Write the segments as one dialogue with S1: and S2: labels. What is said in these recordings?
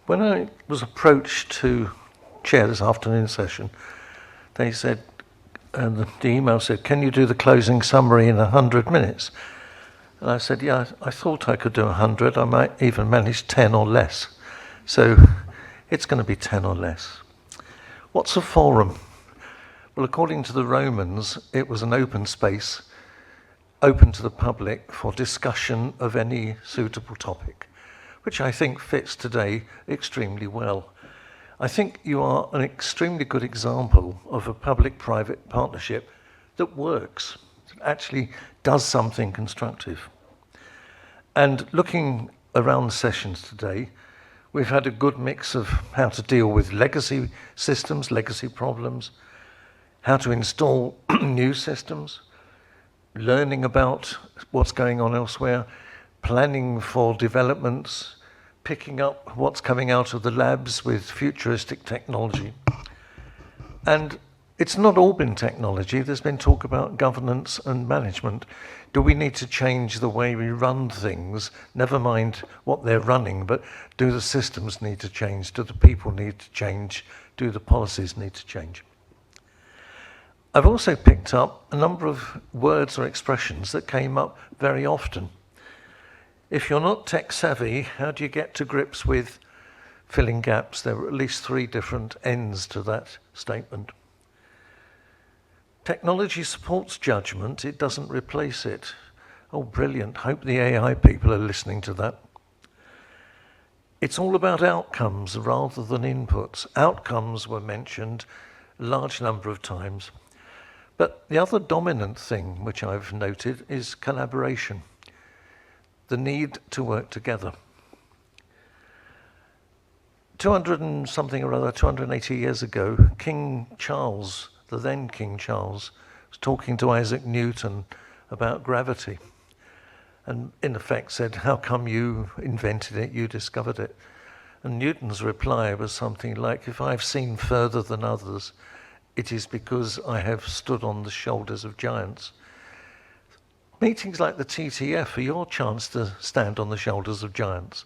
S1: When I was approached to chair this afternoon session, they said, the email said, can you do the closing summary in 100 minutes? And I said, yeah, I thought I could do 100. I might even manage 10 or less. So it's going to be 10 or less. What's a forum? Well, according to the Romans, it was an open space, open to the public for discussion of any suitable topic, which I think fits today extremely well. I think you are an extremely good example of a public-private partnership that works, that actually does something constructive. And looking around the sessions today, we've had a good mix of how to deal with legacy systems, legacy problems, how to install new systems, learning about what's going on elsewhere, planning for developments, picking up what's coming out of the labs with futuristic technology. And it's not all been technology. There's been talk about governance and management. Do we need to change the way we run things? Never mind what they're running, but do the systems need to change? Do the people need to change? Do the policies need to change? I've also picked up a number of words or expressions that came up very often. If you're not tech savvy, how do you get to grips with filling gaps? There were at least 3 different ends to that statement. Technology supports judgment, it doesn't replace it. Oh, brilliant. Hope the AI people are listening to that. It's all about outcomes rather than inputs. Outcomes were mentioned a large number of times. But the other dominant thing which I've noted is collaboration. The need to work together. 280 years ago, King Charles, the then King Charles, was talking to Isaac Newton about gravity. And in effect said, how come you invented it, you discovered it? And Newton's reply was something like, if I've seen further than others, it is because I have stood on the shoulders of giants. Meetings like the TTF are your chance to stand on the shoulders of giants,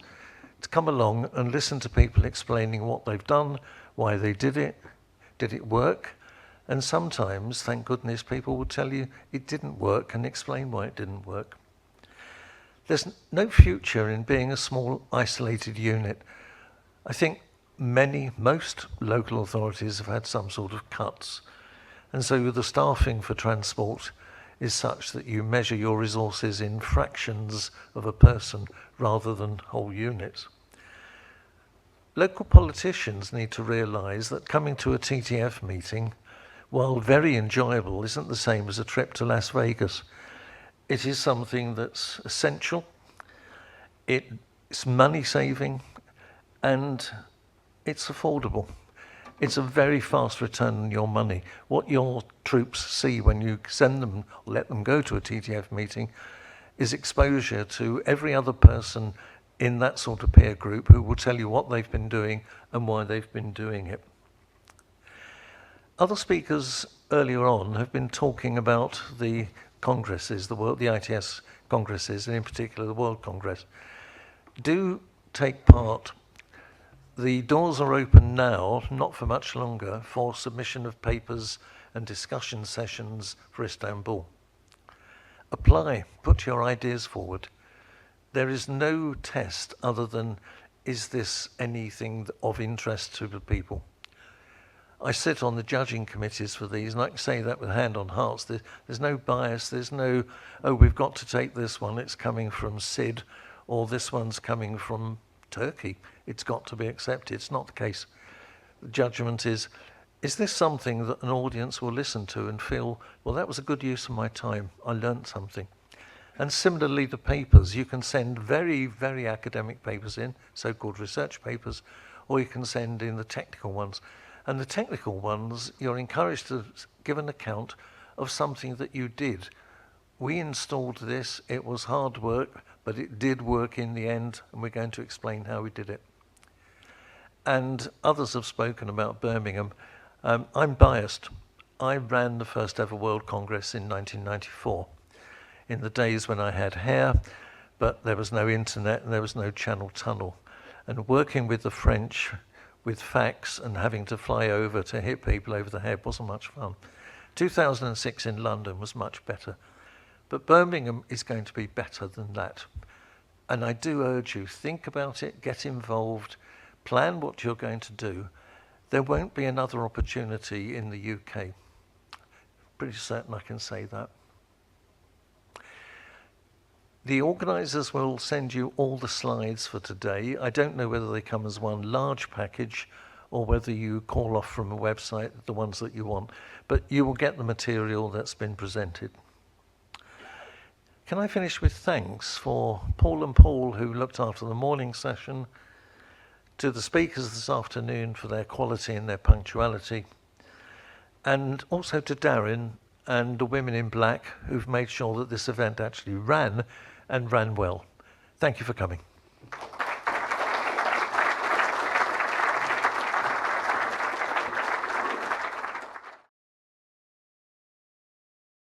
S1: to come along and listen to people explaining what they've done, why they did it work, and sometimes, thank goodness, people will tell you it didn't work and explain why it didn't work. There's no future in being a small, isolated unit. I think most local authorities have had some sort of cuts, and so the staffing for transport is such that you measure your resources in fractions of a person rather than whole units. Local politicians need to realise that coming to a TTF meeting, while very enjoyable, isn't the same as a trip to Las Vegas. It is something that's essential, it's money saving, and it's affordable. It's a very fast return on your money. What your troops see when you send them, or let them go to a TTF meeting, is exposure to every other person in that sort of peer group who will tell you what they've been doing and why they've been doing it. Other speakers earlier on have been talking about the congresses, the ITS congresses, and in particular the World Congress. Do take part. The doors are open now, not for much longer, for submission of papers and discussion sessions for Istanbul. Apply, put your ideas forward. There is no test other than, is this anything of interest to the people? I sit on the judging committees for these, and I can say that with hand on hearts. There's no bias, there's no, oh, we've got to take this one, it's coming from Sid, or this one's coming from Turkey. It's got to be accepted. It's not the case. The judgment is this something that an audience will listen to and feel, well, that was a good use of my time, I learnt something. And similarly, the papers, you can send very, very academic papers in, so-called research papers, or you can send in the technical ones. And the technical ones, you're encouraged to give an account of something that you did. We installed this, it was hard work, but it did work in the end, and we're going to explain how we did it. And others have spoken about Birmingham. I'm biased. I ran the first ever World Congress in 1994, in the days when I had hair, but there was no internet and there was no Channel Tunnel. And working with the French with facts and having to fly over to hit people over the head wasn't much fun. 2006 in London was much better. But Birmingham is going to be better than that. And I do urge you, think about it, get involved, plan what you're going to do. There won't be another opportunity in the UK. Pretty certain I can say that. The organisers will send you all the slides for today. I don't know whether they come as one large package or whether you call off from a website the ones that you want, but you will get the material that's been presented. Can I finish with thanks for Paul and Paul, who looked after the morning session, to the speakers this afternoon for their quality and their punctuality, and also to Darren and the women in black who've made sure that this event actually ran and ran well. Thank you for coming.